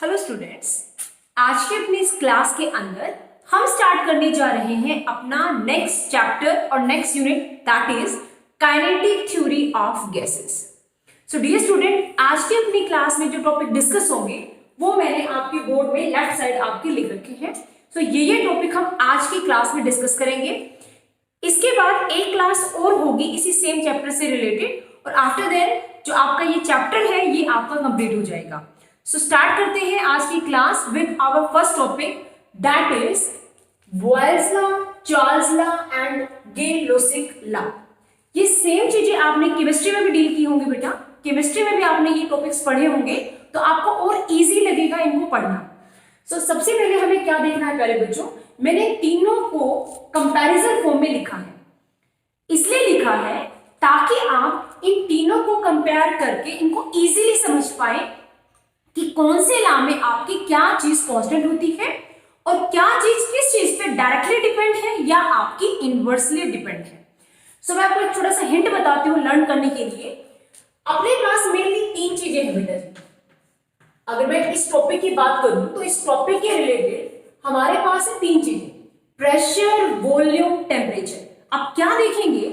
Hello students, आज के अपनी इस क्लास के अंदर हम स्टार्ट करने जा रहे हैं अपना नेक्स्ट चैप्टर और next unit, that is kinetic theory of gases. So dear student, आज की अपनी क्लास में जो टॉपिक डिस्कस होंगे वो मैंने आपके बोर्ड में लेफ्ट साइड आपके लिख रखे हैं। सो ये टॉपिक हम आज की क्लास में डिस्कस करेंगे। इसके बाद एक क्लास और होगी इसी सेम चैप्टर से रिलेटेड, और आफ्टर देन जो आपका ये चैप्टर है ये आपका कंप्लीट हो जाएगा। सो स्टार्ट करते हैं आज की class with our first topic, that is Boyle's law, Charles law and Gay-Lussac law. ये सेम चीजें आपने केमिस्ट्री में भी डील की होंगी बेटा, केमिस्ट्री में भी आपने ये टॉपिक्स पढ़े होंगे, तो आपको और इजी लगेगा इनको पढ़ना। सो सबसे पहले हमें क्या देखना है प्यारे बच्चों, मैंने तीनों को कंपैरिजन फॉर्म में लिखा है। इसलिए लिखा है ताकि आप इन तीनों को कंपेयर करके इनको इजीली समझ पाए कि कौन से लॉ में आपकी क्या चीज कांस्टेंट होती है और क्या चीज किस चीज पे डायरेक्टली डिपेंड है या आपकी इनवर्सली डिपेंड है। सो मैं आपको एक छोटा सा हिंट बताती हूँ लर्न करने के लिए। अपने पास मेनली तीन चीजें हैं बेटा जी। अगर मैं इस टॉपिक की बात करूं तो इस टॉपिक के रिलेटेड हमारे पास है तीन चीजें, प्रेशर, वॉल्यूम, टेम्परेचर। आप क्या देखेंगे,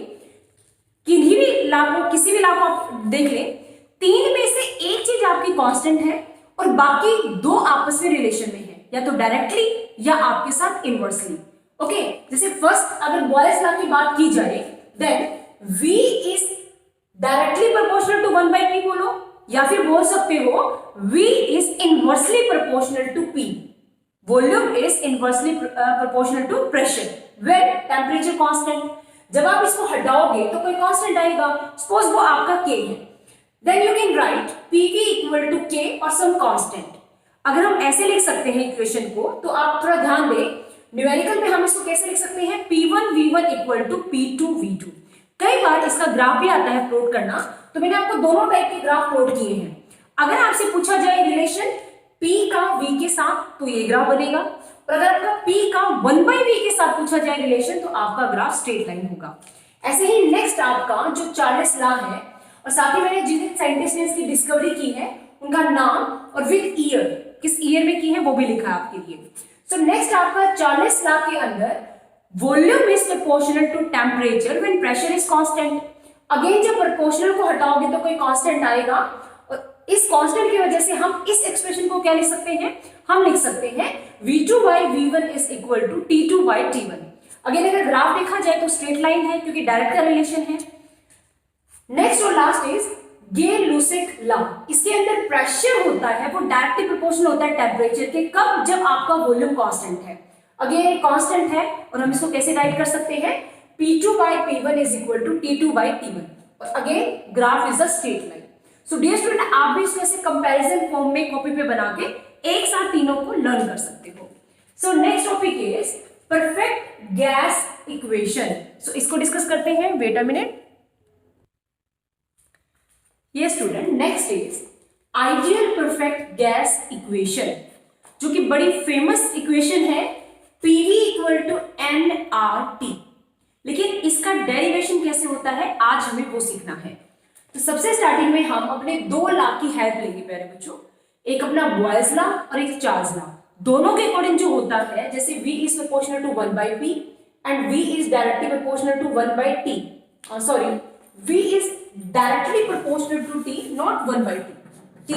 किसी भी लॉ को आप देख लें, तीन में से एक चीज आपकी कांस्टेंट है और बाकी दो आपस में रिलेशन में है, या तो डायरेक्टली या आपके साथ इनवर्सली। ओके, जैसे फर्स्ट अगर बॉयल्स लॉ की बात की जाए, then V is directly proportional to 1/p बोलो, या फिर बोल सकते हो V is inversely proportional to P, volume is inversely proportional to pressure, where temperature constant. जब आप इसको हटाओगे तो कोई कांस्टेंट आएगा, सपोज वो आपका K है, then you can write PV equal to K और सम कांस्टेंट। अगर हम ऐसे लिख सकते हैं इक्वेशन को, तो आप थोड़ा ध्यान दें, न्यूमेरिकल में हम इसको कैसे लिख सकते हैं, P1V1 इक्वल टू P2V2। कई बार इसका ग्राफ भी आता है प्लॉट करना, तो मैंने आपको दोनों टाइप के ग्राफ प्लॉट किए हैं। अगर आपसे पूछा जाए रिलेशन P का V के साथ तो ये ग्राफ बनेगा, और अगर आपका P का 1/V के साथ पूछा जाए रिलेशन तो आपका ग्राफ स्ट्रेट लाइन होगा। ऐसे ही नेक्स्ट आपका जो चार्ल्स लॉ है, और साथ ही मैंने जिन साइंटिस्ट ने इसकी डिस्कवरी की है उनका नाम और विद ईयर, किस ईयर में की है वो भी लिखा है आपके लिए। सो नेक्स्ट आपका चार्ल्स लॉ के अंदर volume is proportional to temperature when pressure is constant. Again जब प्रोपोर्शनल को हटाओगे तो कोई कांस्टेंट आएगा, और इस कांस्टेंट की वजह से हम इस एक्सप्रेशन को क्या लिख सकते हैं, हम लिख सकते हैं V2/V1 is equal to T2/T1। Again अगर ग्राफ देखा जाए तो स्ट्रेट लाइन है क्योंकि डायरेक्ट का रिलेशन है। नेक्स्ट और लास्ट इज गे-लुसिक लॉ। इसके अंदर प्रेशर होता है वो डायरेक्टली प्रोपोर्शनल होता है टेम्परेचर के, कब, जब आपका वॉल्यूम कांस्टेंट है। अगेन एक कांस्टेंट है और हम इसको कैसे राइट कर सकते हैं, P2/P1 is equal to T2/T1, और again graph is a straight line. So dear student, आप भी इसको ऐसे कंपैरिजन फॉर्म में कॉपी पे बना के एक साथ तीनों को लर्न कर सकते हो। So next topic is perfect gas equation. So इसको डिस्कस करते हैं, wait a minute. Yes student, next is ideal perfect gas equation, जो कि बड़ी फेमस इक्वेशन है, PV इक्वल टू nRT। लेकिन इसका डेरिवेशन कैसे होता है आज हमें वो सीखना है। तो सबसे स्टार्टिंग में हम अपने दो लॉ की हेल्प लेंगे प्यारे बच्चों, एक अपना बॉयल्स लॉ और एक चार्ल्स लॉ। दोनों के अकॉर्डिंग जो होता है, जैसे V is proportional to 1/P and V is directly proportional to 1/T, sorry V is directly proportional to T, not 1/T.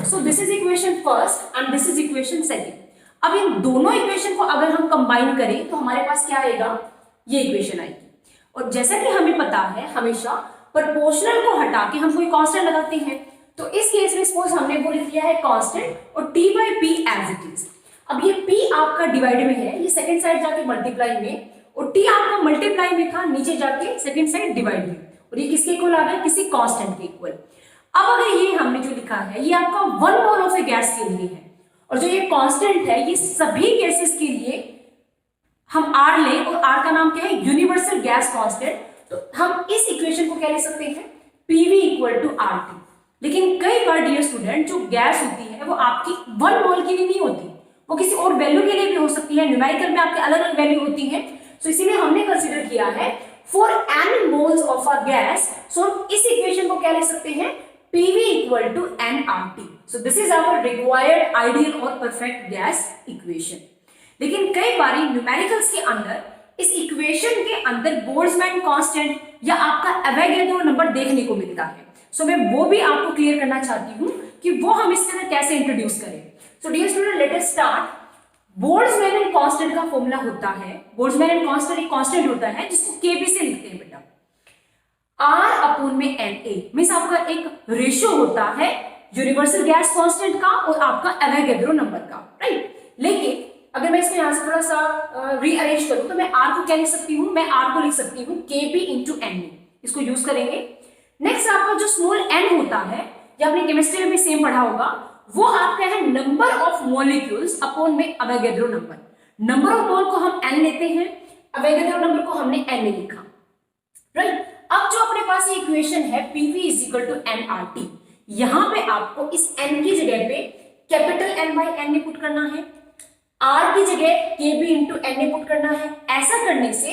So this is equation first and this is equation second. अब इन दोनों equation को अगर हम combine करें तो हमारे पास क्या आएगा, ये इक्वेशन आएगी। और जैसा कि हमें पता है हमेशा प्रोपोर्शनल को हटा के हम कोई कांस्टेंट लगाते हैं, तो इस केस में सपोज हमने वो लिख लिया है कांस्टेंट और T/P एज इट इज। अब ये P आपका डिवाइड में है, ये सेकंड साइड जाके मल्टीप्लाई में, और T आपका मल्टीप्लाई में था, नीचे जाके सेकंड साइड डिवाइड में, और ये किसके इक्वल आ गया, किसी कांस्टेंट के इक्वल। अब अगर ये हमने जो लिखा है ये आपका 1 मोल ऑफ ए गैस के लिए है, और जो ये कांस्टेंट है ये सभी गैसेस के लिए हम R लें, और R का नाम क्या है, यूनिवर्सल गैस कांस्टेंट। तो हम इस इक्वेशन को क्या लिख सकते हैं, PV इक्वल टू RT। लेकिन कई बार डियर स्टूडेंट जो गैस होती है वो आपकी 1 मोल के लिए नहीं होती, वो किसी और वैल्यू के लिए भी हो सकती है, न्यूमेरिकल में आपके अलग अलग वैल्यू होती है। तो इसीलिए हमने कंसिडर किया है for n moles of a gas, so हम इस इक्वेशन को क्या लिख सकते हैं, PV equal to nRT. So this is our required ideal और perfect gas equation. लेकिन कई बारी न्यूमेरिकल्स के अंदर इस इक्वेशन के अंदर बोल्ट्जमैन कांस्टेंट या आपका एवोगैड्रो नंबर देखने को मिलता है. सो मैं वो भी आपको क्लियर करना चाहती हूँ कि वो हम इसके अंदर कैसे इंट्रोड्यूस करें. So dear student, let us start. Boltzmann constant का फॉर्मूला होता है, बोल्ट्जमैन कांस्टेंट एक कांस्टेंट होता है जिसको Kb से लिखते हैं बेटा. R अपॉन में Na मींस आपका एक रेशियो होता है यूनिवर्सल गैस कांस्टेंट का और आपका एवोगैड्रो नंबर का, राइट. लेकिन अगर मैं इसको यहां से थोड़ा सा रीअरेंज करूं तो मैं R को क्या लिख सकती हूं, मैं R को लिख सकती हूं Kb इंटू Na. इसको यूज करेंगे. नेक्स्ट आपका जो स्मॉल n होता है, या आपने केमिस्ट्री में भी सेम पढ़ा होगा, वो आपका है नंबर ऑफ मॉलिक्यूल्स अपॉन में एवोगैड्रो नंबर. नंबर ऑफ मोल को हम n लेते हैं, एवोगैड्रो नंबर को हमने Na लिखा, राइट. अब जो अपने पास ये इक्वेशन है PV is equal to nRT, यहां पे आपको इस n की जगह पे capital N by N put करना है, R की जगह Kb इंटू Na पुट करना है. ऐसा करने से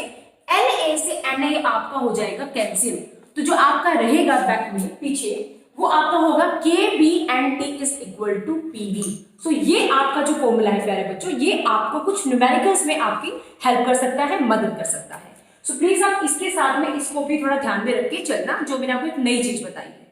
Na से Na आपका हो जाएगा कैंसिल. तो जो आपका रहेगा बैक में पीछे वो आपका होगा KBNT is equal to PV. सो ये आपका जो फॉर्मूला है प्यारे बच्चों, ये आपको कुछ न्यूमेरिकल्स में आपकी हेल्प कर सकता है, मदद कर सकता है. सो प्लीज आप इसके साथ में इसको भी थोड़ा ध्यान में रख के चलना, जो मैंने आपको एक नई चीज बताई है.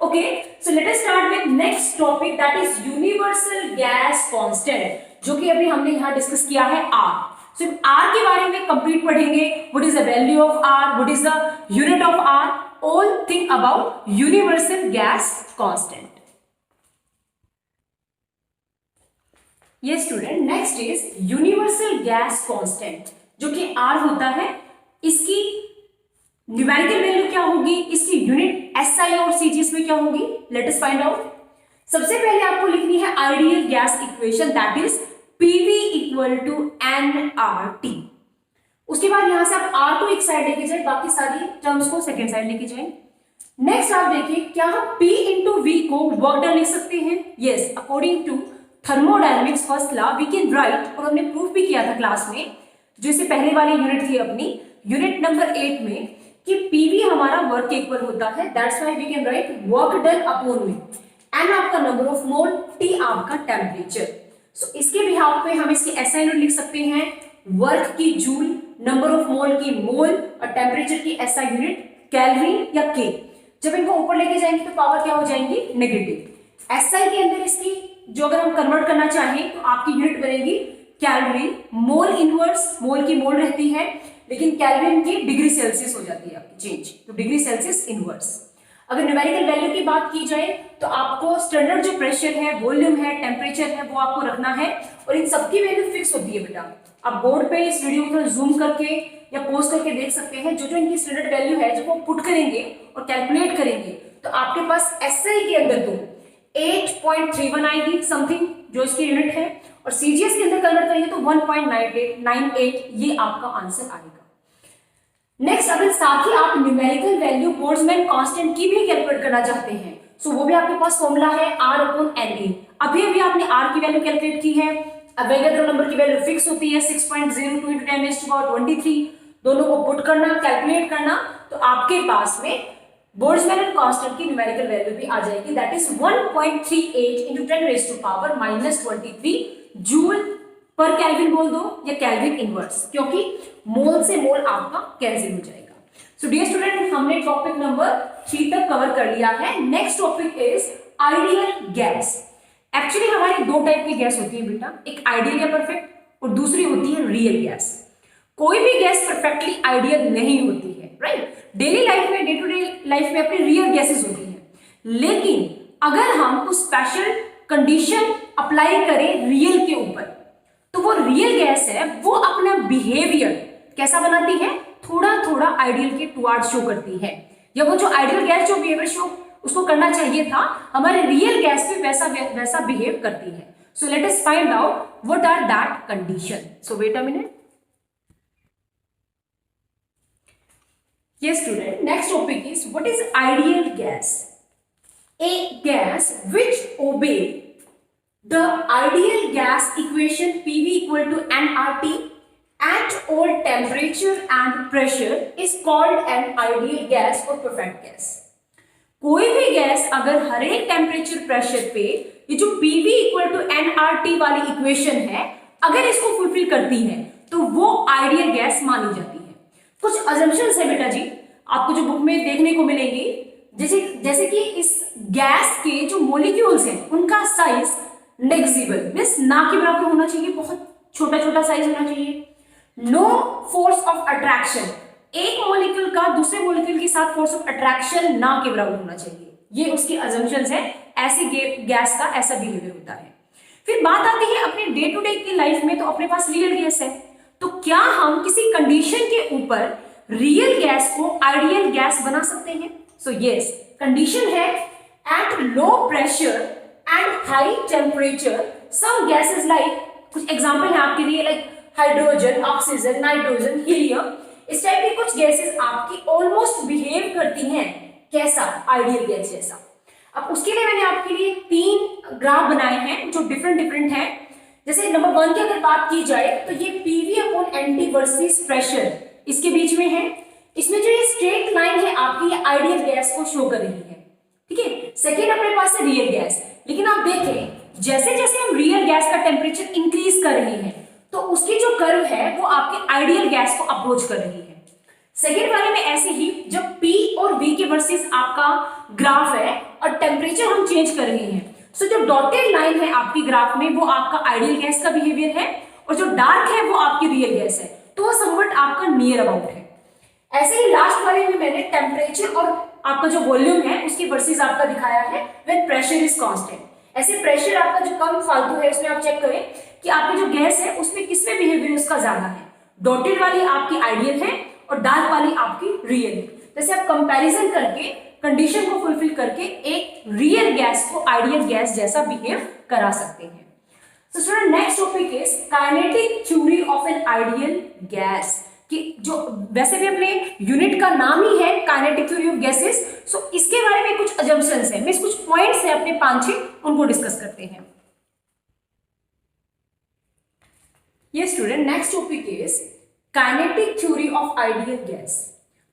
Okay, so let us start with next topic, that is universal gas constant, जो कि अभी हमने यहां डिस्कस किया है R. सो R के बारे में कंप्लीट पढ़ेंगे. What is the value of R, what is the unit of R, all think about universal gas constant. Yes student, next is universal gas constant, जो कि R होता है. इसकी न्यूमेरिकल वैल्यू क्या होगी, इसकी यूनिट SI और CGS में क्या होगी, लेट अस फाइंड आउट. सबसे पहले आपको लिखनी है ideal gas equation, that is PV equal to nRT. उसके बाद यहां से आप R को एक साइड लेके जाए, बाकी सारी टर्म्स को सेकेंड साइड लेके जाए. नेक्स्ट आप देखिए, क्या हम P इंटू V को वर्क डन लिख सकते हैं. Yes, according to thermodynamics first law we can write, और हमने प्रूफ भी किया था क्लास में, जो इससे पहले वाली यूनिट थी अपनी यूनिट नंबर 8 में, कि PV हमारा वर्क के इक्वल होता है. That's why we can write work done upon में n आपका नंबर ऑफ मोल, T आपका टेम्परेचर. सो इसके बिहाफ पे हम इसकी SI यूनिट लिख सकते हैं, वर्क की जूल, नंबर ऑफ मोल की मोल, और टेम्परेचर की SI यूनिट केल्विन या K. जब इनको ऊपर लेके जाएंगे तो पावर क्या हो जाएंगी, नेगेटिव. SI के अंदर इसकी जो अगर हम कन्वर्ट करना चाहें तो आपकी यूनिट बनेगी केल्विन. मोल इनवर्स, मोल की मोल रहती है, लेकिन केल्विन की डिग्री सेल्सियस हो जाती है आपकी चेंज, तो डिग्री सेल्सियस इनवर्स. अगर न्यूमेरिकल वैल्यू की बात की जाए तो आपको स्टैंडर्ड जो प्रेशर है, वॉल्यूम है, टेम्परेचर है, वो आपको रखना है, और इन सबकी वैल्यू फिक्स होती है बेटा. आप बोर्ड पे इस वीडियो को जूम करके या पोस्ट करके देख सकते हैं. जो जो इनकी स्टैंडर्ड वैल्यू है, जब वो पुट करेंगे और कैलकुलेट करेंगे तो आपके पास SI के अंदर तो 8.31 आएगी समथिंग, जो इसकी यूनिट है, और CGS के अंदर कन्वर्ट करेंगे तो 1.98 ये आपका आंसर आएगा. नेक्स्ट, अगर साथ ही आप न्यूमेरिकल वैल्यू बोल्ट्जमैन कांस्टेंट की भी कैलकुलेट करना चाहते हैं, सो वो भी आपके पास फॉर्मूला है R अपॉन Na. अभी आपने R की वैल्यू कैलकुलेट की है, एवोगैड्रो नंबर की वैल्यू फिक्स होती है 6.02 into 10⁻23. दोनों को पुट करना, कैलकुलेट करना, तो आपके पास में बोल्ट्जमैन कांस्टेंट की न्यूमेरिकल वैल्यू भी आ जाएगी, दैट इज 1.38 into 10⁻⁻23 जूल पर केल्विन बोल दो या केल्विन इनवर्स, क्योंकि मोल से मोल आपका कैंसिल हो जाएगा. सो डियर स्टूडेंट, हमने टॉपिक नंबर 3 तक कवर कर लिया है. Next topic is ideal gas. Actually हमारी दो टाइप की गैस होती है बेटा, एक आइडियल या परफेक्ट, और दूसरी होती है रियल गैस. कोई भी गैस परफेक्टली आइडियल नहीं होती है, राइट. डेली लाइफ में, डे टू डे लाइफ में अपनी रियल गैसेस होती हैं, लेकिन अगर हम कुछ स्पेशल कंडीशन अप्लाई करें रियल के ऊपर, तो वो रियल गैस है वो अपना बिहेवियर कैसा बनाती है, थोड़ा थोड़ा आइडियल के टुवर्ड्स शो करती है, या वो जो आइडियल गैस जो बिहेवियर शो उसको करना चाहिए था, हमारे रियल गैस भी वैसा बिहेव करती है. So let us find out what are that condition. So wait a minute. Yes student, next topic is what is ideal gas? A gas which obey the ideal gas equation PV equal to nRT at all temperature and pressure is called an ideal gas or perfect gas. कोई भी gas अगर हर एक temperature pressure पे ये जो PV equal to nRT वाली equation है, अगर इसको फुलफिल करती है तो वो आइडियल गैस मानी जाती है। कुछ अजम्पशंस है बेटा जी आपको जो बुक में देखने को मिलेंगी, जैसे कि इस गैस के जो मॉलिक्यूल्स हैं उनका साइज नेग्लिजिबल मींस ना के बराबर होना चाहिए, बहुत छोटा छोटा साइज होना चाहिए। नो फोर्स ऑफ अट्रैक्शन, एक मॉलिक्यूल का दूसरे मॉलिक्यूल के साथ फोर्स ऑफ अट्रैक्शन ना के बराबर होना चाहिए। ये उसकी अजम्पशंस है, ऐसे गैस का ऐसा बिहेवियर होता है। फिर बात आती है अपने डे टू डे की लाइफ में, तो अपने पास रियल गैस है, तो क्या हम किसी कंडीशन के ऊपर रियल गैस को आइडियल गैस बना सकते हैं? सो यस, कंडीशन है at low pressure and high temperature some gases like, कुछ एग्जांपल है आपके लिए like hydrogen, oxygen, nitrogen, helium, इस टाइप की कुछ गैसेस आपकी ऑलमोस्ट बिहेव करती हैं कैसा? आइडियल गैस जैसा। अब उसके लिए मैंने आपके लिए 3 ग्राफ बनाए हैं जो डिफरेंट हैं। जैसे नंबर 1 की अगर बात की जाए तो ये PV upon NT versus pressure इसके बीच में है। इसमें जो ये स्ट्रेट लाइन है आपकी, ये आइडियल गैस को शो कर रही है, ठीक है। सेकेंड अपने पास है रियल गैस, लेकिन आप देखें जैसे जैसे हम रियल गैस का टेम्परेचर इंक्रीज कर रहे हैं तो उसकी जो कर्व है वो आपके आइडियल गैस को अप्रोच कर रही है। सेकेंड वाले में ऐसे ही जब P और V के वर्सेस आपका ग्राफ है और टेम्परेचर हम चेंज कर रहे हैं, सो जो डॉटेड लाइन है आपकी ग्राफ में वो आपका आइडियल गैस का बिहेवियर है और जो डार्क है वो आपकी रियल गैस है, तो वो समवट आपका नियर अबाउट है। ऐसे ही लास्ट वाले में मैंने टेम्परेचर और आपका जो वॉल्यूम है उसकी वर्सेस आपका दिखाया है व्हेन प्रेशर इज कांस्टेंट। ऐसे प्रेशर आपका जो कम फालतू है उसमें आप चेक करें कि आपकी जो गैस है उसमें किसमें बिहेवियर उसका ज्यादा है, डॉटेड वाली आपकी आइडियल है और डार्क वाली आपकी रियल है। जैसे आप कंपैरिजन करके कंडीशन को फुलफिल करके एक रियल गैस को आइडियल गैस जैसा बिहेव करा सकते हैं। So student, next topic is kinetic theory of an ideal gas, कि जो वैसे भी अपने यूनिट का नाम ही है काइनेटिक थ्योरी ऑफ गैसेस, सो इसके बारे में कुछ अजम्पशंस है, मैं कुछ पॉइंट्स है अपने 5-6 उनको डिस्कस करते हैं। ये student next topic is kinetic theory of ideal gas.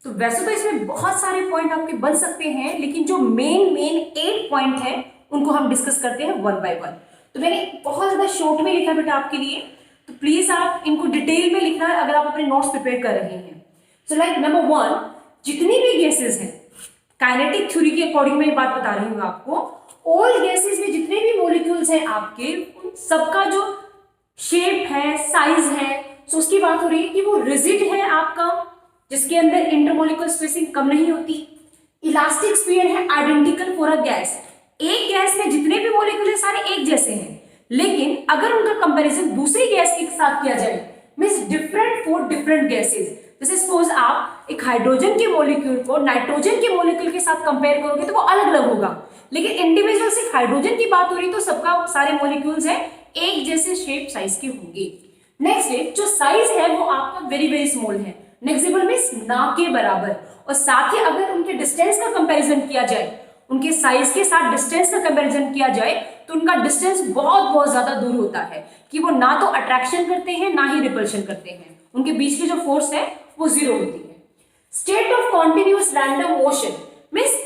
तो वैसे तो इसमें बहुत सारे पॉइंट आपके बन सकते हैं, लेकिन जो मेन 8 पॉइंट है उनको हम डिस्कस करते हैं 1 बाय 1। तो मैंने बहुत ज्यादा शॉर्ट में लिखा बेटा आपके लिए, तो प्लीज आप इनको डिटेल में लिखना अगर आप अपने नोट्स प्रिपेयर कर रहे हैं। सो लाइक नंबर 1, जितनी भी गैसेस हैं काइनेटिक थ्योरी के अकॉर्डिंग मैं बात बता रही हूँ आपको, ऑल गैसेस में जितने भी मॉलिक्यूल्स हैं आपके उन सबका जो शेप है, साइज है, सो उसकी बात हो रही है कि वो रिजिड है आपका, जिसके अंदर इंटरमोलिक्यूलर स्पेसिंग कम नहीं होती। इलास्टिक स्फीयर है आइडेंटिकल फॉर अ गैस, एक गैस में जितने भी मॉलिक्यूल है सारे एक जैसे हैं, लेकिन अगर उनका कंपैरिजन दूसरी गैस के साथ किया जाए means different for different gases, जैसे सपोज आप एक हाइड्रोजन के मॉलिक्यूल को नाइट्रोजन के मॉलिक्यूल के साथ कंपेयर करोगे तो वो अलग अलग होगा, लेकिन इंडिविजुअल सिर्फ हाइड्रोजन की बात हो रही तो सबका सारे मॉलिक्यूल्स है एक जैसे शेप साइज के होंगे। नेक्स्ट है जो साइज है वो आपका वेरी स्मॉल है, नेग्लिजिबल मींस ना के बराबर, और साथ ही अगर उनके डिस्टेंस का कंपैरिजन किया जाए, उनके साइज के साथ डिस्टेंस का कंपैरिजन किया जाए तो उनका डिस्टेंस बहुत ज्यादा दूर होता है कि वो ना तो अट्रैक्शन करते हैं ना ही रिपल्शन करते हैं, उनके बीच की जो फोर्स है वो 0 होती है। State of continuous random motion means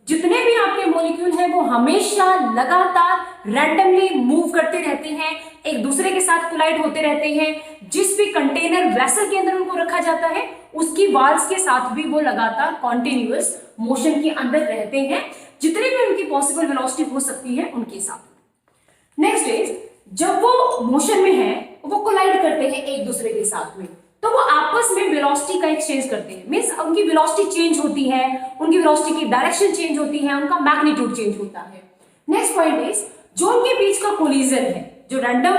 जितने भी आपके मॉलिक्यूल हैं वो हमेशा लगातार रैंडमली मूव करते रहते हैं, एक दूसरे के साथ कोलाइड होते रहते हैं। जिस भी कंटेनर वेसल के अंदर उनको रखा जाता है उसकी वॉल्स के साथ भी वो लगातार कॉन्टिन्यूअस मोशन के अंदर रहते हैं, जितने भी उनकी पॉसिबल वेलोसिटी हो सकती है उनके साथ। नेक्स्ट इज जब वो मोशन में है वो कोलाइड करते हैं एक दूसरे के साथ में, तो वो आपस में वेलोसिटी का एक्सचेंज करते हैं, मींस उनकी वेलोसिटी चेंज होती है, उनकी वेलोसिटी की डायरेक्शन चेंज होती है, उनका मैग्नीट्यूड चेंज होता है। नेक्स्ट पॉइंट इज जो उनके बीच का कोलिजन है, जो रैंडम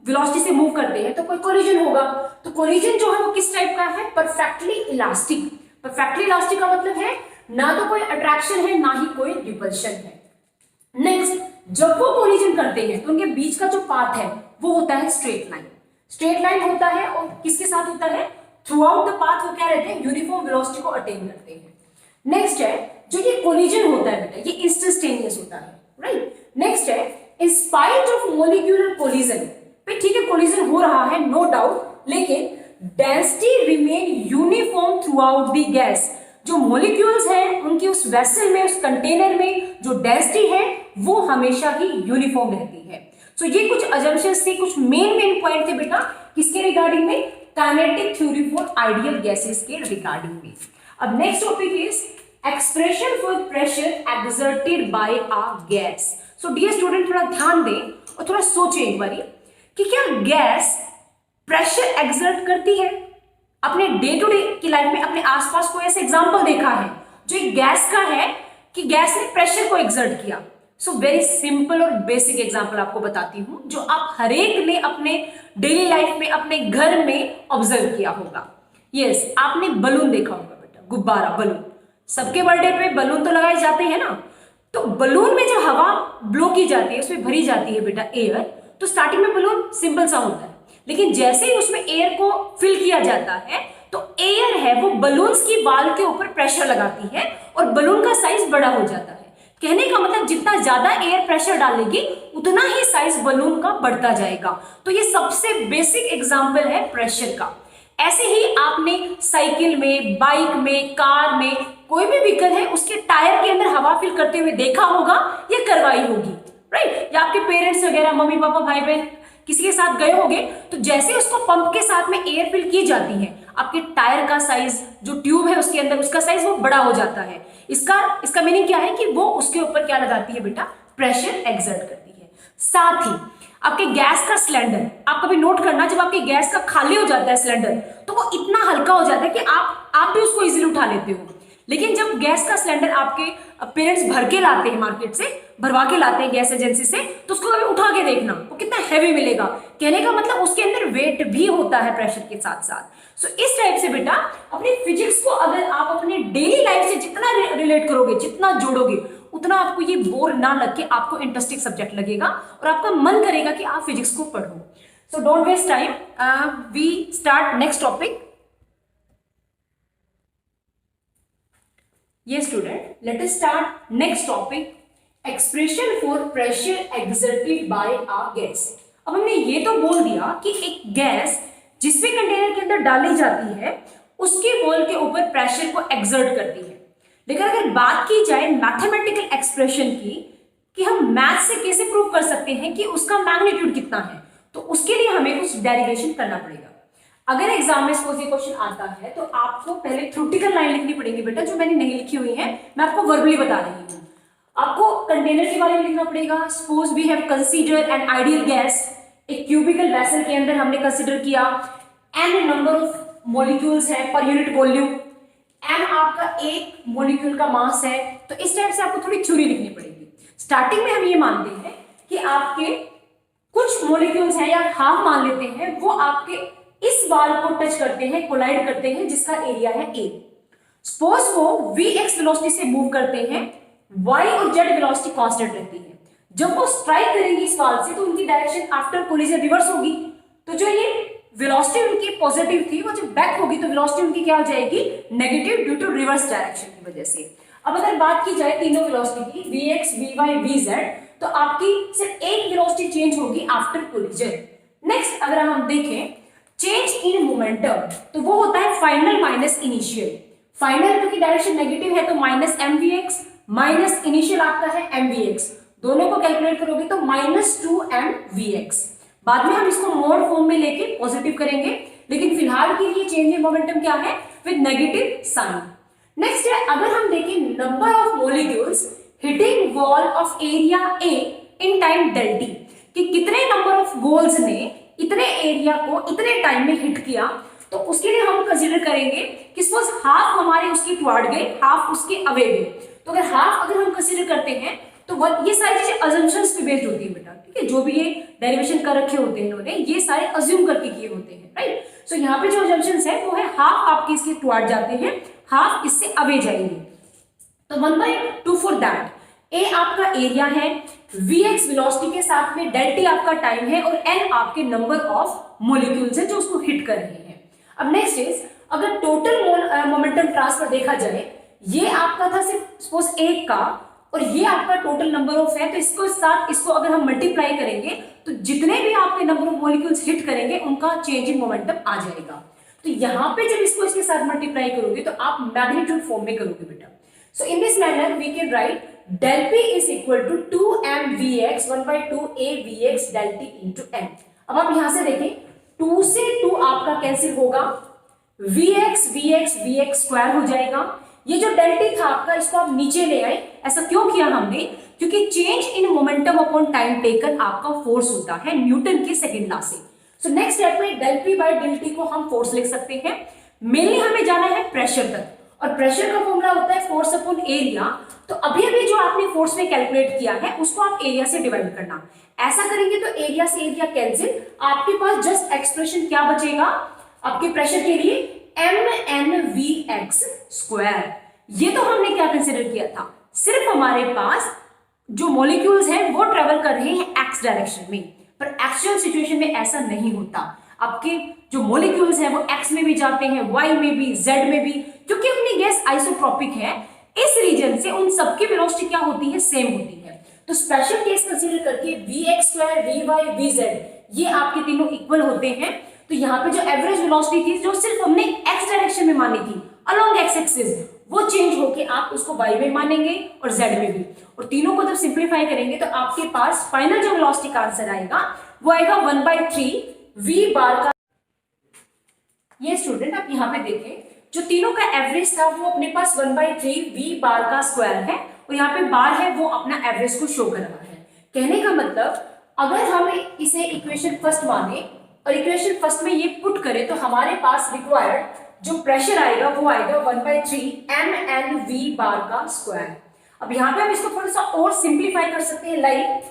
वेलोसिटी से मूव करते हैं तो कोई कोलिजन होगा, तो कोलिजन जो है वो किस टाइप का है? Perfectly elastic. परफेक्टली इलास्टिक का मतलब है ना तो कोई अट्रैक्शन है ना ही कोई रिपल्शन है। नेक्स्ट जब वो कोलिजन करते हैं तो उनके बीच का जो पाथ है वो होता है स्ट्रेट लाइन। स्ट्रेट लाइन होता है और किसके साथ होता है? थ्रू आउट द पाथ वो क्या रहते हैं? यूनिफॉर्म वेलोसिटी को अटेन करते हैं। नेक्स्ट है जो ये कोलिजन होता है बेटा, ये इंस्टेंटेनियस होता है, राइट। नेक्स्ट है in spite of molecular collision, ठीक है कोलिजन हो रहा है नो डाउट, लेकिन density remain uniform through out the gas. जो मॉलिक्यूल्स हैं उनकी उस वेसल में, उस कंटेनर में जो डेंसिटी है वो हमेशा ही यूनिफॉर्म रहती है। सो ये कुछ अजम्पशंस थे, कुछ मेन पॉइंट थे बेटा किसके रिगार्डिंग में, kinetic theory for ideal gases के रिगार्डिंग में। अब next topic is expression for pressure exerted by a gas. So dear student थोड़ा ध्यान दें और थोड़ा सोचें एक बारी कि क्या गैस प्रेशर एक्सर्ट करती है अपने डे टू डे की लाइफ में। अपने आसपास कोई ऐसे एग्जांपल देखा है जो एक गैस का है कि गैस ने प्रेशर को एक्सर्ट किया। सो वेरी सिंपल और बेसिक एग्जांपल आपको बताती हूं जो आप हरेक ने अपने डेली लाइफ में अपने घर में ऑब्जर्व किया होगा। यस, आपने बलून देखा होगा बेटा, गुब्बारा, बलून। सबके बर्थडे पे बलून तो लगाए जाते हैं ना। तो बलून में जो हवा ब्लो की जाती है, उसमें भरी जाती है बेटा एयर। तो स्टार्टिंग में बलून सिंपल सा होता है, लेकिन जैसे ही उसमें एयर को फिल किया जाता है तो एयर है वो बलून्स की वाल के ऊपर प्रेशर लगाती है और बलून का साइज बड़ा हो जाता है। कहने का मतलब जितना ज्यादा एयर प्रेशर डालेगी उतना ही साइज बलून का बढ़ता जाएगा। तो ये सबसे बेसिक एग्जांपल है प्रेशर का। ऐसे ही आपने साइकिल में, बाइक में, कार में, कोई भी व्हीकल है उसके टायर के अंदर हवा फिल करते हुए देखा होगा या करवाई होगी, राइट। या आपके पेरेंट्स वगैरह, मम्मी पापा, भाई बहन किसी के साथ गए होंगे तो जैसे उसको पंप के साथ में एयर फिल की जाती है, आपके टायर का साइज, जो ट्यूब है उसके अंदर, उसका साइज वो बड़ा हो जाता है। इसका मीनिंग क्या है कि वो उसके ऊपर क्या लगाती है बेटा, प्रेशर एक्सर्ट करती है। साथ ही आपके गैस का सिलेंडर, आप कभी नोट करना, जब आपके गैस का खाली हो जाता है सिलेंडर तो वो इतना हल्का हो जाता है कि आप भी उसको इजीली उठा लेते हो। लेकिन जब गैस का सिलेंडर आपके पेरेंट्स भर के लाते हैं, मार्केट से भरवा के लाते हैं गैस एजेंसी से, तो उसको कभी उठा के देखना वो कितना हैवी मिलेगा। कहने का मतलब उसके अंदर वेट भी होता है प्रेशर के साथ साथ। सो इस टाइप से बेटा अपनी फिजिक्स को अगर आप अपने डेली लाइफ से जितना रिलेट करोगे, जितना जोड़ोगे, उतना आपको ये बोर ना लग के आपको इंटरेस्टिंग सब्जेक्ट लगेगा और आपका मन करेगा कि आप फिजिक्स को पढ़ो। So don't waste time, we start next topic. Yes student, let us start next topic, expression for pressure exerted by a gas। अब हमने ये तो बोल दिया कि एक गैस जिसमें कंटेनर के अंदर डाली जाती है उसके वॉल के ऊपर प्रेशर को एक्सर्ट करती है। लेकिन अगर बात की जाए मैथमेटिकल एक्सप्रेशन की कि हम मैथ से कैसे प्रूव कर सकते हैं कि उसका मैग्नीट्यूड कितना है, तो उसके लिए हमें कुछ डेरिवेशन करना पड़ेगा। अगर एग्जाम में सपोज ये क्वेश्चन आता है तो आपको पहले थ्योरेटिकल लाइन लिखनी पड़ेगी बेटा, जो मैंने नहीं लिखी हुई है, मैं आपको वर्बली बता रही हूँ। आपको कंटेनर के बारे में लिखना पड़ेगा। Suppose we have consider an ideal gas, एक क्यूबिकल वेसल के अंदर हमने कंसीडर किया एन नंबर ऑफ मॉलिक्यूल्स है पर यूनिट वॉल्यूम, एम आपका एक मॉलिक्यूल का मास है। तो इस टाइप से आपको थोड़ी थ्योरी लिखनी पड़ेगी। स्टार्टिंग में हम ये मानते हैं कि आपके कुछ मॉलिक्यूल्स हैं या हाफ मान लेते हैं, वो आपके इस वाल को टच करते हैं, कोलाइड करते हैं, जिसका एरिया है a। सपोज वो vx वेलोसिटी से मूव करते हैं, y और z वेलोसिटी कांस्टेंट रहती है। जब वो स्ट्राइक करेंगे इस वाल से तो उनकी डायरेक्शन आफ्टर कोलिजन रिवर्स होगी। तो जो ये वेलोसिटी उनकी पॉजिटिव थी वो जब बैक होगी तो वेलोसिटी उनकी क्या हो जाएगी, negative, due to reverse direction की वजह से। अब अगर बात की जाए तीनों वेलोसिटी की, vx, vy, vz, तो आपकी सिर्फ एक वेलोसिटी चेंज होगी आफ्टर कोलिजन। नेक्स्ट अगर हम देखें चेंज इन मोमेंटम, तो वो होता है फाइनल माइनस इनिशियल। फाइनल क्योंकि डायरेक्शन नेगेटिव है तो माइनस mvx, माइनस इनिशियल आपका है mvx, दोनों को कैलकुलेट करोगे तो -2mvx। बाद में हम इसको मोड फॉर्म में लेके पॉजिटिव करेंगे, लेकिन फिलहाल के लिए चेंज इन मोमेंटम क्या है, विद नेगेटिव साइन। नेक्स्ट है अगर हम देखें number of molecules hitting wall of area a in time delta t, कि कितने नंबर ऑफ गोल्स ने इतने एरिया को इतने टाइम में हिट किया, तो उसके लिए हम कंसीडर करेंगे कि सपोज हाफ हमारे उसकी टुवर्ड गए, हाफ उसके अवे गए। तो अगर हाफ अगर हम कंसीडर करते हैं तो ये सारी चीजें अजम्पशंस पे बेस्ड होती है बेटा, ठीक है। जो भी ये डेरिवेशन कर रखे होते हैं इन्होंने, ये सारे अज्यूम करके किए होते हैं, राइट। सो यहाँ पे जो अजम्पशंस है वो है हाफ आपके इसके टुवर्ड जाते हैं, हाफ इससे अवे जाएंगे। तो 1/2 फॉर दैट ए आपका एरिया है, vx वेलोसिटी के साथ में डेल्टी आपका टाइम है और n आपके नंबर ऑफ मॉलिक्यूल्स है जो उसको हिट कर रहे हैं। अब नेक्स्ट इज अगर टोटल मोमेंटम ट्रांसफर देखा जाए, ये आपका था सिर्फ सपोज एक का और ये आपका टोटल नंबर ऑफ है, तो इसको साथ इसको अगर हम मल्टीप्लाई करेंगे तो जितने भी आपके नंबर ऑफ मॉलिक्यूल्स हिट करेंगे उनका चेंज इन मोमेंटम आ जाएगा। तो यहाँ पे जब इसको इसके साथ मल्टीप्लाई करोगे तो आप मैग्नीट्यूड फॉर्म में करोगे बेटा। So in this manner we can write del P is equal to 2mVx 1/2AVx del T into m। अब आप यहां से देखें 2 से 2 आपका कैंसिल होगा, Vx स्क्वायर हो जाएगा। ये जो del T था आपका, इसको आप नीचे ले आए। ऐसा क्यों किया हमने? क्योंकि change in momentum upon time taken आपका फोर्स होता है न्यूटन के सेकंड लॉ से। सो नेक्स्ट स्टेप में del P by del T को हम फोर्स लिख सकते हैं। मेनली हमें जाना है प्रेशर तक, और प्रेशर का फॉर्मूला होता है फोर्स अपॉन एरिया। तो अभी अभी जो आपने फोर्स में कैलकुलेट किया है उसको आप एरिया से डिवाइड करना। ऐसा करेंगे तो एरिया से एरिया कैंसिल, आपके पास जस्ट एक्सप्रेशन क्या बचेगा आपके प्रेशर के लिए, mnVx स्क्वायर। ये तो हमने क्या कंसिडर किया था, सिर्फ हमारे पास जो मॉलिक्यूल्स हैं वो ट्रेवल कर रहे हैं एक्स डायरेक्शन में, पर एक्चुअल सिचुएशन में ऐसा नहीं होता। आपके जो मॉलिक्यूल्स हैं वो एक्स में भी जाते हैं, वाई में भी, जेड में भी, क्योंकि अपनी गैस आइसोट्रोपिक है। इस रीजन से उन सबकी वेलोसिटी क्या होती है, सेम होती है। तो स्पेशल केस कंसीडर करके Vx स्क्वायर, Vy, Vz ये आपके तीनों इक्वल होते हैं। तो यहाँ पे जो एवरेज वेलोसिटी थी जो सिर्फ हमने एक्स डायरेक्शन में मानी थी अलोंग एक्स एक्सिस, वो चेंज होके आप उसको वाई में मानेंगे और जेड में भी, और तीनों को जब सिंप्लीफाई करेंगे तो आपके पास फाइनल जो वेलोसिटी का आंसर आएगा वो आएगा 1/3 v बार का। ये स्टूडेंट आप यहाँ पे देखें, जो तीनों का एवरेज था वो अपने पास 1/3 v बार का स्क्वायर है, और यहाँ पे बार है वो अपना एवरेज को शो कर रहा है। कहने का मतलब अगर हम इसे इक्वेशन फर्स्ट माने और इक्वेशन फर्स्ट में ये पुट करें तो हमारे पास रिक्वायर्ड जो प्रेशर आएगा वो आएगा 1/3 mnv बार का स्क्वायर। अब यहाँ पे हम इसको थोड़ा सा और सिंप्लीफाई कर सकते हैं, लाइक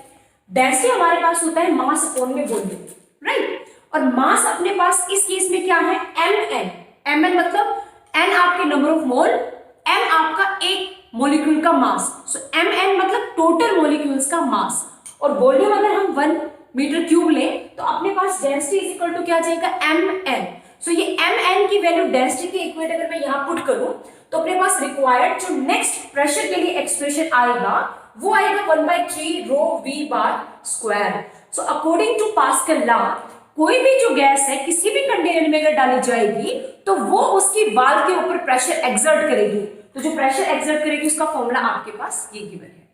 डेंसिटी हमारे पास होता है मास अपॉन में वॉल्यूम, राइट, और मास अपने पास इस केस में क्या है, mn मतलब n आपके नंबर ऑफ मोल, m आपका एक मॉलिक्यूल का मास, सो mn मतलब टोटल मॉलिक्यूल्स का मास, और वॉल्यूम अगर हम 1 मीटर क्यूब लें तो अपने पास डेंसिटी इज इक्वल टू क्या आ जाएगा, mn। सो ये mn की वैल्यू डेंसिटी के इक्वेट अगर मैं यहाँ पुट करूं तो अपने पास रिक्वायर्ड जो नेक्स्ट प्रेशर के लिए एक्सप्रेशन आएगा वो आएगा 1/3 rho v bar square. So according to Pascal law कोई भी जो गैस है किसी भी कंटेनर में अगर डाली जाएगी तो वो उसकी वाल के ऊपर प्रेशर एक्सर्ट करेगी, तो जो प्रेशर एक्सर्ट करेगी उसका फॉर्मूला आपके पास ये गिवन है।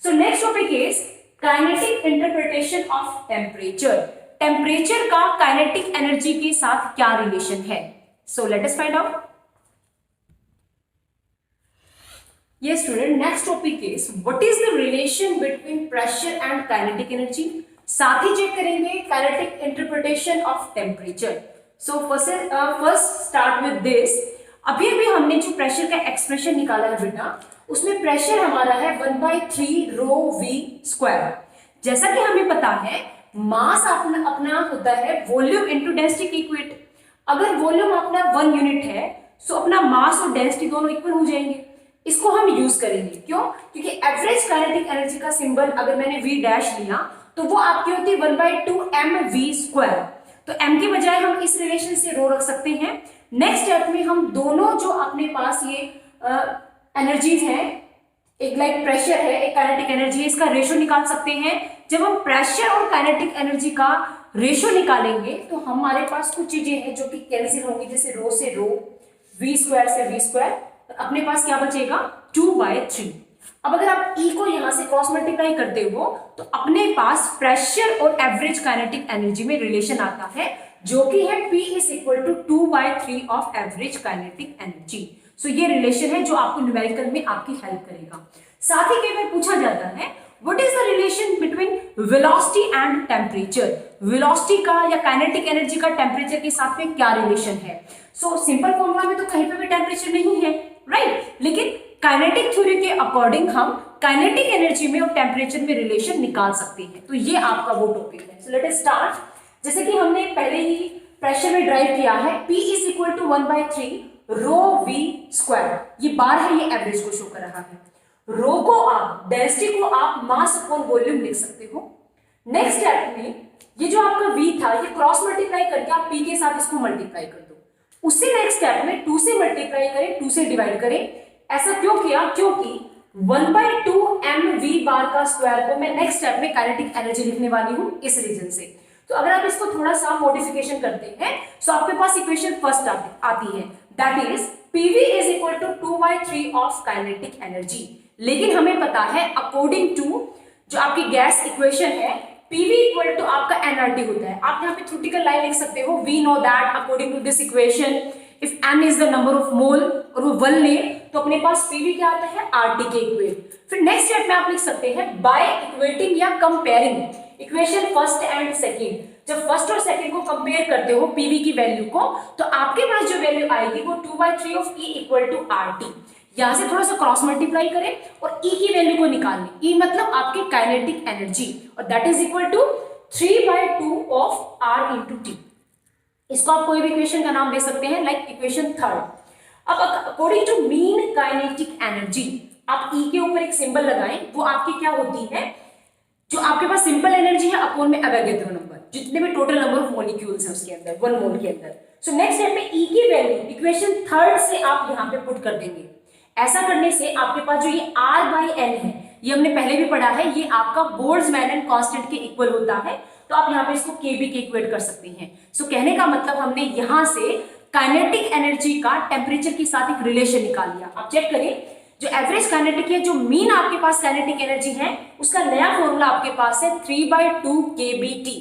So next topic is kinetic interpretation of temperature. Temperature का काइनेटिक एनर्जी के साथ क्या रिलेशन है, so let us find out. ये student next topic is what is the relation between pressure and kinetic energy. साथ ही check करेंगे kinetic interpretation of temperature. So first start with this. अभी अभी हमने जो प्रेशर का एक्सप्रेशन निकाला है बेटा, उसमें प्रेशर हमारा है 1/3 रो v स्क्वायर। जैसा कि हमें पता है मास अपना होता है वॉल्यूम इनटू डेंसिटी के इक्वेट। अगर वॉल्यूम अपना 1 यूनिट है सो अपना मास और डेंसिटी दोनों इक्वल हो जाएंगे। इसको हम यूज करेंगे, क्यों? क्योंकि एवरेज काइनेटिक एनर्जी का सिंबल अगर मैंने v डैश लिया तो वो आपकी होती है 1/2 mv स्क्वायर। तो m के बजाय हम इस रिलेशन से रो रख सकते हैं। नेक्स्ट स्टेप में हम दोनों जो अपने पास ये एनर्जीज हैं, एक लाइक प्रेशर है, एक काइनेटिक एनर्जी है, इसका रेशो निकाल सकते हैं। जब हम प्रेशर और काइनेटिक एनर्जी का रेशो निकालेंगे तो हमारे पास कुछ चीजें हैं जो कि कैंसिल होंगी, जैसे रो से रो, v स्क्वायर से v स्क्वायर, अपने पास क्या बचेगा 2/3। अब अगर आप E को यहां से क्रॉस मल्टीप्लाई करते हो तो अपने पास प्रेशर और एवरेज काइनेटिक एनर्जी में रिलेशन आता है जो कि है P is equal to 2/3 of average kinetic energy. So ये रिलेशन है जो आपको न्यूमेरिकल में आपकी हेल्प करेगा। साथ ही कई बार पूछा जाता है what is the relation between velocity and temperature. Velocity का या काइनेटिक एनर्जी का टेम्परेचर के साथ में क्या रिलेशन है। सो सिंपल फॉर्मूला में तो कहीं पे भी टेम्परेचर नहीं है, राइट, लेकिन काइनेटिक थ्योरी के अकॉर्डिंग हम काइनेटिक एनर्जी में और टेम्परेचर में रिलेशन निकाल सकते हैं। तो ये आपका वो टॉपिक है। So let us start. जैसे कि हमने पहले ही प्रेशर में ड्राइव किया है, P is equal to 1/3 rho v square. ये बार है, ये एवरेज को शो कर रहा है। रो को आप, डेंसिटी को आप मास अपॉन वॉल्यूम लिख सकते हो। नेक्स्ट स्टेप में ये जो आपका v था ये क्रॉस मल्टीप्लाई करके आप P के साथ इसको मल्टीप्लाई कर दो। उससे नेक्स्ट स्टेप में 2 से मल्टीप्लाई करें, 2 से डिवाइड करें। ऐसा क्यों किया? क्योंकि 1/2 mv बार का स्क्वायर को मैं नेक्स्ट स्टेप में काइनेटिक एनर्जी लिखने वाली हूं इस रीजन से। तो अगर आप इसको थोड़ा सा मॉडिफिकेशन करते हैं तो आपके पास इक्वेशन फर्स्ट आती है, that is PV is equal to 2/3 of kinetic energy. लेकिन हमें पता है अकॉर्डिंग टू जो आपकी गैस इक्वेशन है PV इक्वल टू आपका nRT होता है। आप यहाँ पे थ्योरेटिकल लाइन लिख सकते हो, we know that according to this equation if n is the number of mole और वो 1 ले तो अपने पास PV क्या आता है RT के इक्वेट। फिर नेक्स्ट स्टेप में आप लिख सकते हैं बाय इक्वेटिंग या comparing equation first and second. जब फर्स्ट और सेकंड को कंपेयर करते हो PV की वैल्यू को तो आपके पास जो वैल्यू आएगी वो 2/3 of E equal to RT। यहां से थोड़ा सा क्रॉस मल्टीप्लाई करें और E की वैल्यू को निकाल लें। E मतलब आपकी काइनेटिक एनर्जी और that is equal to 3/2 of R into T। इसको आप कोई भी इक्वेशन का नाम दे सकते हैं, लाइक इक्वेशन थर्ड। अब according to mean kinetic energy आप E के ऊपर एक सिंबल लगाएं, वो आपकी क्या होती है, जो आपके पास सिंपल एनर्जी है अपॉन में एवोगैड्रो नंबर, जितने भी टोटल नंबर ऑफ मॉलिक्यूल्स हैं उसके अंदर 1 मोल के अंदर। सो नेक्स्ट स्टेप में E की वैल्यू इक्वेशन थर्ड से आप यहाँ पे पुट कर देंगे। ऐसा करने से आपके पास जो ये R/L है, ये हमने पहले भी पढ़ा है, ये आपका बोल्ट्जमैन कांस्टेंट के इक्वल होता है, तो आप यहाँ पे इसको KB के इक्वेट कर सकते हैं। सो कहने का मतलब हमने यहाँ से काइनेटिक एनर्जी का टेम्परेचर के साथ एक रिलेशन निकाल लिया। आप चेक करें, जो एवरेज काइनेटिक है, जो मीन आपके पास काइनेटिक एनर्जी है, उसका नया फॉर्मूला आपके पास है 3/2 kBT,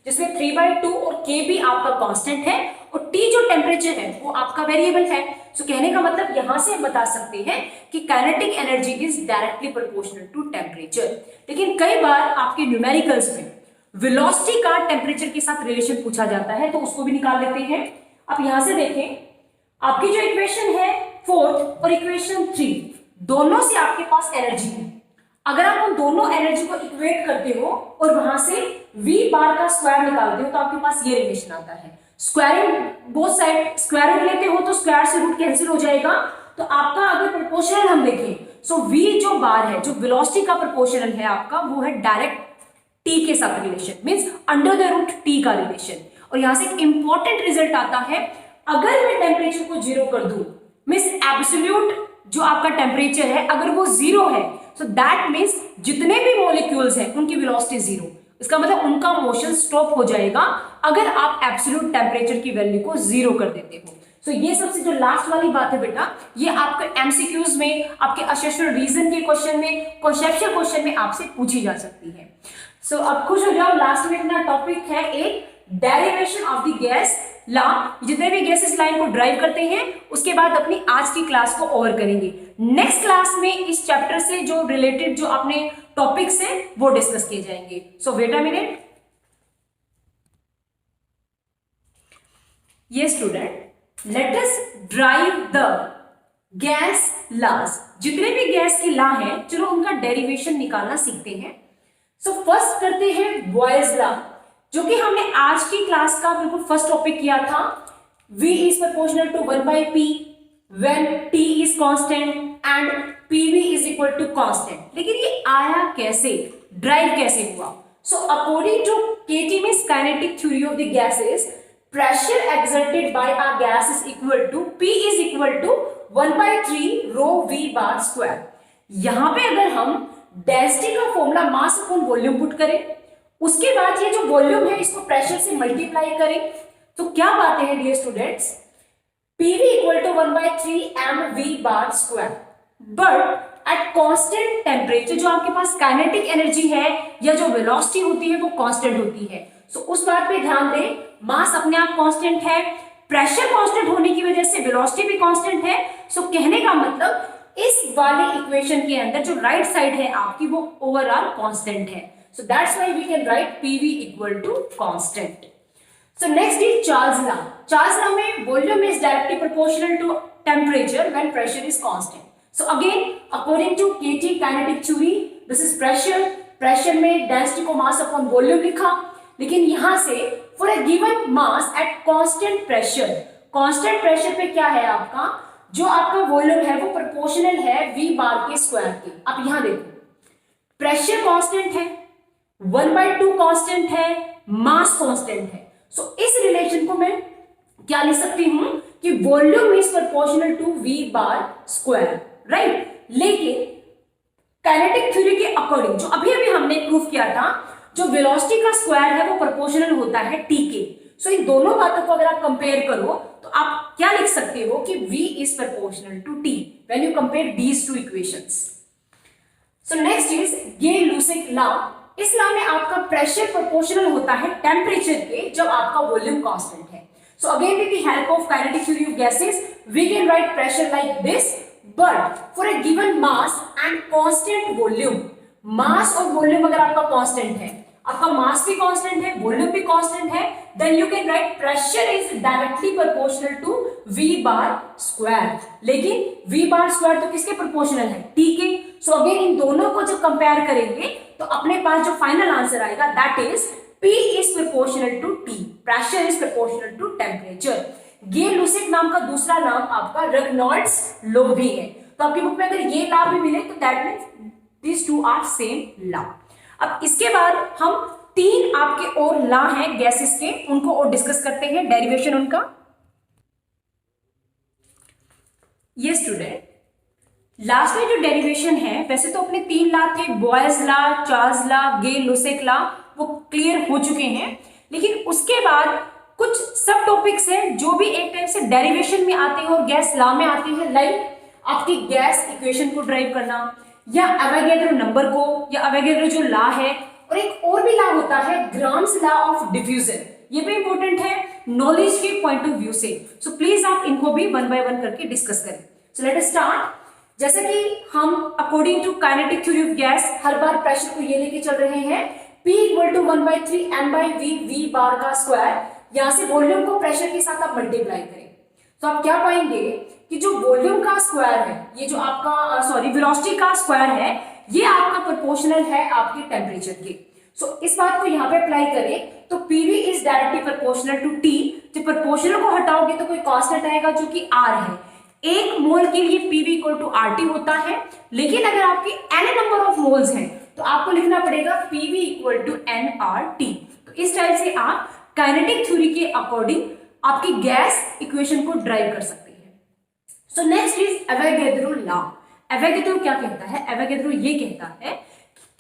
जिसमें 3/2 और KB आपका कांस्टेंट है और T जो टेम्परेचर है वो आपका वेरिएबल है। सो कहने का मतलब यहां से हम बता सकते हैं कि kinetic energy is directly proportional to temperature. लेकिन कई बार आपके न्यूमेरिकल्स में वेलोसिटी का टेम्परेचर के साथ रिलेशन पूछा जाता है, तो उसको भी निकाल लेते हैं। आप यहां से देखें, आपकी जो इक्वेशन है फोर्थ और इक्वेशन 3 दोनों से आपके पास एनर्जी है। अगर आप उन दोनों एनर्जी को इक्वेट करते हो और वहां से V बार का स्क्वायर निकालते हो तो आपके पास ये रिलेशन आता है। Squaring both side square root लेते हो तो स्क्वायर से रूट कैंसिल हो जाएगा। तो आपका अगर प्रोपोर्शनल हम देखें, सो V जो बार है, जो वेलोसिटी का प्रोपोर्शनल है आपका, वो है डायरेक्ट T के साथ relation, means under the root T का रिलेशन। और यहां से एक इंपॉर्टेंट रिजल्ट आता है, अगर मैं टेम्परेचर को 0 कर दूं, मींस एब्सोल्यूट जो आपका टेम्परेचर है अगर वो 0 है, सो दैट मींस जितने भी मॉलिक्यूल्स हैं उनकी वेलोसिटी 0। इसका मतलब उनका मोशन स्टॉप हो जाएगा अगर आप एब्सोल्यूट टेम्परेचर की वैल्यू को 0 कर देते हो। सो ये सबसे जो लास्ट वाली बात है बेटा, ये आपके एमसीक्यूज में, आपके असेसमेंट रीजन के क्वेश्चन में, कॉन्सेप्चुअल क्वेश्चन में आपसे पूछी जा सकती है। सो अब खुश हो जाओ, लास्ट में अपना टॉपिक है एक derivation of the gas law. जितने भी गैस इस लाइन को ड्राइव करते हैं उसके बाद अपनी आज की क्लास को ओवर करेंगे। नेक्स्ट क्लास में इस चैप्टर से जो रिलेटेड जो अपने टॉपिक्स हैं वो डिस्कस किए जाएंगे। So wait a minute. Yes student, let us derive the gas laws. जितने भी गैस के लॉ हैं, चलो उनका डेरिवेशन निकालना सीखते हैं। सो फर्स्ट करते हैं बॉयल्स लॉ, जो कि हमने आज की क्लास का बिल्कुल फर्स्ट टॉपिक किया था। V is proportional to 1/P when T is constant and PV is equal to constant। लेकिन ये आया कैसे, ड्राइव कैसे हुआ? So according to KT means kinetic theory of the gases, pressure exerted by a gas is equal to P is equal to 1/3 rho V bar square। यहां पे अगर हम डेंसिटी का formula mass upon volume put करें, उसके बाद ये जो वॉल्यूम है इसको प्रेशर से मल्टीप्लाई करें, तो क्या बातें हैं dear students, PV equal to 1/3 mv bar square. But at constant temperature जो आपके पास काइनेटिक एनर्जी है या जो वेलोसिटी होती है वो कांस्टेंट होती है। सो उस बात पे ध्यान दें, मास अपने आप कांस्टेंट है, प्रेशर कांस्टेंट होने की वजह से वेलोसिटी भी कांस्टेंट है। सो कहने का मतलब इस वाले इक्वेशन के अंदर जो राइट साइड है आपकी वो ओवरऑल कांस्टेंट है। So that's why we can write PV equal to constant. So next is Charles law. Charles law में volume is directly proportional to temperature when pressure is constant. So again, according to KT kinetic theory, this is pressure. Pressure में density को mass upon volume लिखा, लेकिन यहाँ से for a given mass at constant pressure पे क्या है आपका, जो आपका वॉल्यूम है वो प्रोपोर्शनल है V बार के स्क्वायर के। आप यहाँ देखो, प्रेशर कांस्टेंट है, 1/2 कांस्टेंट है, मास कांस्टेंट है। सो इस रिलेशन को मैं क्या लिख सकती हूं कि volume is proportional to V bar square, right. लेकिन काइनेटिक थ्योरी के अकॉर्डिंग जो अभी अभी हमने प्रूफ किया था, जो वेलोसिटी का स्क्वायर है वो प्रोपोर्शनल होता है टी के। सो इन दोनों बातों को अगर आप कंपेयर करो तो आप क्या लिख सकते हो कि v is proportional to t when you compare these two equations. So next is Gay-Lussac law. इस लॉ में आपका प्रेशर प्रोपोर्शनल होता है टेम्परेचर के जब आपका वॉल्यूम कांस्टेंट है। So again with the help of kinetic theory of gases we can write pressure like this, but for a given mass and constant volume, mass और volume अगर आपका constant है, आपका मास भी कांस्टेंट है, वॉल्यूम भी constant है, then you can write pressure is directly proportional to v bar square. लेकिन v बार स्क्वायर तो किसके प्रोपोर्शनल है? t के। सो अगेन इन दोनों को जब कंपेयर करेंगे तो अपने पास जो फाइनल आंसर आएगा that is p is proportional to t, pressure is proportional to temperature. Gay-Lussac नाम का दूसरा नाम आपका रेनॉल्ड्स लॉ भी है। तो आपकी बुक में अगर ये लॉ भी मिले तो that means this two are same law. अब इसके बाद हम तीन आपके और लॉ हैं गैसेस के, उनको और डिस्कस करते हैं, डेरिवेशन उनका। ये स्टूडेंट लास्ट में जो डेरिवेशन है, वैसे तो अपने तीन लॉ थे, Boyle's law, Charles law, Gay-Lussac law, वो क्लियर हो चुके हैं। लेकिन उसके बाद कुछ सब टॉपिक्स हैं जो भी एक टाइप से डेरिवेशन में आते हैं और गैस लॉ में आते हैं, लाइक आपकी गैस इक्वेशन को ड्राइव करना, या एवोगैड्रो नंबर को, या एवोगैड्रो जो लॉ है, और एक और भी लॉ होता है ग्राम्स लॉ ऑफ डिफ्यूजन। ये भी इंपॉर्टेंट है नॉलेज के पॉइंट ऑफ व्यू से। सो प्लीज आप इनको भी वन बाय वन करके डिस्कस करें। So let us start. जैसे कि हम according to kinetic theory of gas हर बार प्रेशर को ये लेके चल रहे हैं, P equal to 1/3 m/v v bar का स्क्वायर। यहां से वॉल्यूम को प्रेशर के साथ आप मल्टीप्लाई करें तो आप क्या पाएंगे कि जो वॉल्यूम का स्क्वायर है, ये जो आपका वेलोसिटी का स्क्वायर है, ये आपका प्रोपोर्शनल है आपके टेम्परेचर के। सो इस बात को यहाँ पे अप्लाई करें तो PV is directly proportional to T। जब प्रोपोर्शनल को हटाओगे तो कोई कांस्टेंट आएगा जो कि R है। एक मोल के लिए PV इक्वल टू RT होता है, लेकिन अगर आपके n नंबर ऑफ मोल्स हैं तो आपको लिखना पड़ेगा PV इक्वल टू nRT। तो इस टाइप से आप काइनेटिक थ्योरी के अकॉर्डिंग आपकी गैस इक्वेशन को ड्राइव कर सकते हैं। सो next is Avogadro law. Avogadro क्या कहता है? एवोगैड्रो ये कहता है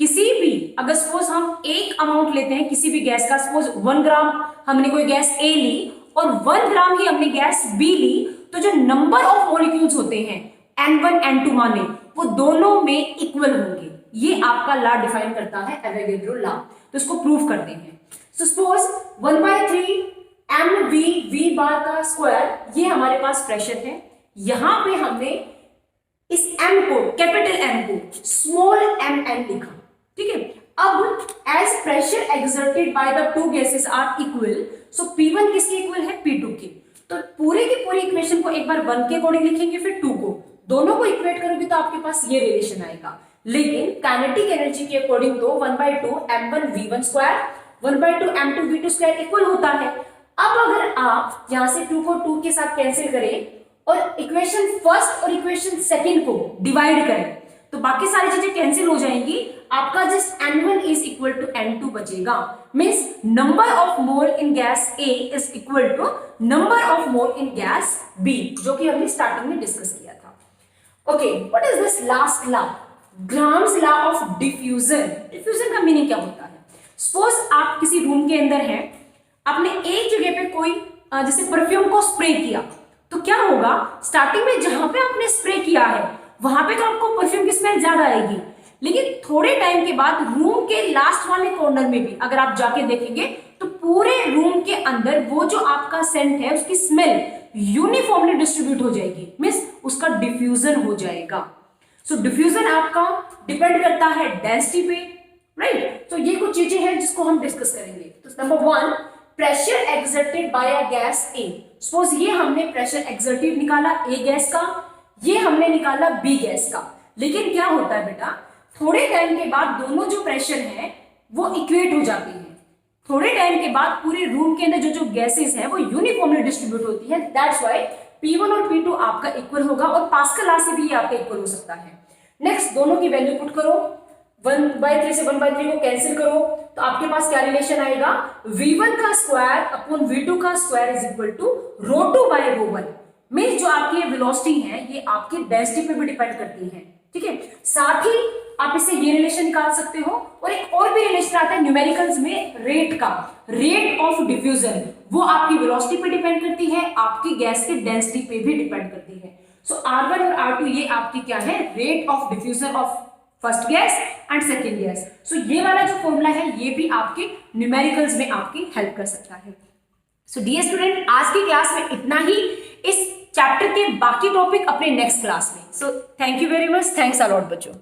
किसी भी, अगर सपोज हम एक अमाउंट लेते हैं किसी भी गैस का, सपोज 1 ग्राम हमने कोई गैस A ली और 1 ग्राम ही हमने गैस B ली, तो जो नंबर ऑफ मॉलिक्यूल्स होते हैं N1 N2 माने, वो दोनों में इक्वल होंगे। ये आपका लॉ डिफाइन करता है एवोगैड्रो लॉ। तो इसको प्रूव करते हैं। So suppose 1/3 mv v bar का स्क्वायर, ये हमारे पास प्रेशर है। यहां पे हमने इस m को, कैपिटल M को स्मॉल mn लिखा, ठीक है। अब as pressure exerted by the two gases are equal, so P1 किसके इक्वल है? P2 के। तो पूरे की पूरी इक्वेशन को एक बार 1 के अकॉर्डिंग लिखेंगे, फिर 2 को, दोनों को इक्वेट करोगे तो आपके पास ये रिलेशन आएगा। लेकिन काइनेटिक एनर्जी के अकॉर्डिंग तो 1/2 m1 v1 square 1/2 m2 v2 square equal होता है। अब अगर आप यहां से 2 को 2 के साथ कैंसिल करें और इक्वेशन फर्स्ट और इक्वेशन सेकंड को डिवाइड करें तो बाकी सारी चीजें कैंसिल हो जाएंगी। आपका just n1 is equal to n2 बचेगा। Means number of mole in gas A is equal to number of mole in gas B, जो कि हमने स्टार्टिंग में डिस्कस किया था। Okay, what is this last law? Graham's law of diffusion. Diffusion का meaning क्या होता है? सपोज आप किसी रूम के अंदर हैं, आपने एक जगह पे कोई जैसे परफ्यूम को स्प्रे किया, तो क्या होगा, स्टार्टिंग में जहां पे आपने स्प्रे किया है वहां पे तो आपको परफ्यूम की स्मेल ज्यादा आएगी, लेकिन थोड़े टाइम के बाद रूम के लास्ट वाले कॉर्नर में भी अगर आप जाके देखेंगे तो पूरे रूम के अंदर वो जो आपका सेंट है उसकी स्मेल यूनिफॉर्मली डिस्ट्रीब्यूट हो जाएगी, मींस उसका डिफ्यूजन हो जाएगा। सो डिफ्यूजन आपका डिपेंड करता है डेंसिटी पे, राइट। तो ये कुछ चीजें हैं जिसको हम डिस्कस करेंगे। तो number 1, pressure exerted by a gas A। Suppose ये हमने प्रेशर एक्सर्टेड निकाला A गैस का, ये हमने निकाला B गैस का, लेकिन क्या होता है बेटा, थोड़े टाइम के बाद दोनों जो प्रेशर है वो इक्वेट हो जाते हैं। थोड़े टाइम के बाद पूरे रूम के अंदर जो गैसेस है वो यूनिफॉर्मली डिस्ट्रीब्यूट होती है। दैट्स व्हाई P1 और P2 आपका इक्वल होगा और पास्कल लॉ से भी ये आपका इक्वल हो सकता है। नेक्स्ट, दोनों की वैल्यू पुट करो, 1/3 से 1/3 को कैंसिल करो तो आपके पास क्या रिलेशन आएगा, V1 का स्क्वायर अपॉन V2 का square is equal to ρ2 by ρ1। Means जो आपकी वेलोसिटी है ये आपकी डेंसिटी पे भी डिपेंड करती है, ठीक है। साथ ही आप इससे ये रिलेशन निकाल सकते हो। और एक और भी रिलेशन आता है न्यूमेरिकल्स में, रेट का, रेट ऑफ डिफ्यूजन, वो आपकी वेलोसिटी पे डिपेंड करती है, आपकी गैस की डेंसिटी पे भी डिपेंड करती है। सो R1 और R2 ये आपकी क्या है, rate of diffusion of first gas and second gas. So ये वाला जो फॉर्मूला है ये भी आपके न्यूमेरिकल्स में आपकी हेल्प कर सकता है। सो डियर स्टूडेंट, आज की क्लास में इतना ही। इस चैप्टर के बाकी टॉपिक अपने नेक्स्ट क्लास में। So thank you very much, thanks a lot बच्चों।